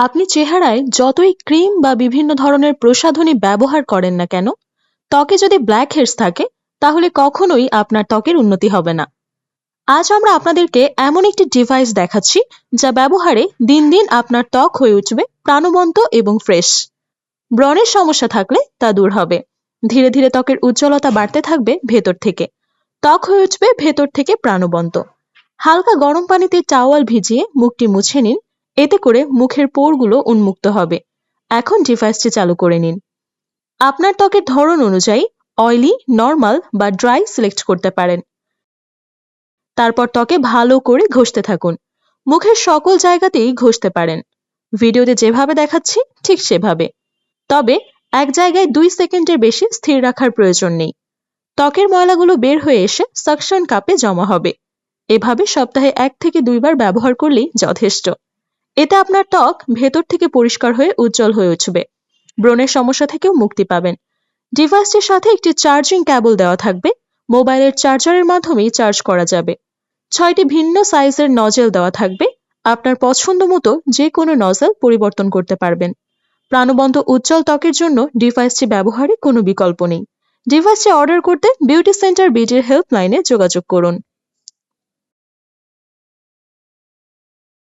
আপনি চেহারায় যতই ক্রিম বা বিভিন্ন ধরনের প্রসাধনী ব্যবহার করেন না কেন, ত্বকে যদি ব্ল্যাক হেডস থাকে তাহলে কখনোই আপনার ত্বকের উন্নতি হবে না। আজ আমরা আপনাদেরকে এমন একটি ডিভাইস দেখাচ্ছি যা ব্যবহারে দিন দিন আপনার ত্বক হয়ে উঠবে প্রাণবন্ত এবং ফ্রেশ। ব্রণের সমস্যা থাকলে তা দূর হবে। ধীরে ধীরে ত্বকের উজ্জ্বলতা বাড়তে থাকবে ভেতর থেকে। ত্বক হয়ে উঠবে ভেতর থেকে প্রাণবন্ত। হালকা গরম পানিতে টাওয়াল ভিজিয়ে মুখটি মুছে নিন। এতে করে মুখের পোরগুলো উন্মুক্ত হবে। এখন ডিভাইসটি চালু করে নিন। আপনার ত্বকের ধরন অনুযায়ী অয়েলি, নরমাল বা ড্রাই সিলেক্ট করতে পারেন। তারপর ত্বকে ভালো করে ঘষতে থাকুন। মুখের সকল জায়গাতেই ঘষতে পারেন। ভিডিওতে যেভাবে দেখাচ্ছি ঠিক সেভাবে। তবে এক জায়গায় 2 সেকেন্ডের বেশি স্থির রাখার প্রয়োজন নেই। ত্বকের ময়লাগুলো বের হয়ে এসে সাকশন কাপে জমা হবে। এভাবে সপ্তাহে 1 থেকে 2 বার ব্যবহার করলেই যথেষ্ট। এতে আপনার ত্বক ভেতর থেকে পরিষ্কার হয়ে উজ্জ্বল হয়ে উঠবে। ব্রণের সমস্যা থেকেও মুক্তি পাবেন। ডিভাইসটির সাথে একটি চার্জিং কেবল দেওয়া থাকবে। মোবাইলের চার্জারের মাধ্যমেই চার্জ করা যাবে। 6টি ভিন্ন সাইজের নজেল দেওয়া থাকবে। আপনার পছন্দ মতো যে কোনো নজেল পরিবর্তন করতে পারবেন। প্রাণবন্ত উজ্জ্বল ত্বকের জন্য ডিভাইসটি ব্যবহারে কোনো বিকল্প নেই। ডিভাইসটি অর্ডার করতে বিউটি সেন্টার বিডির হেল্পলাইনে যোগাযোগ করুন।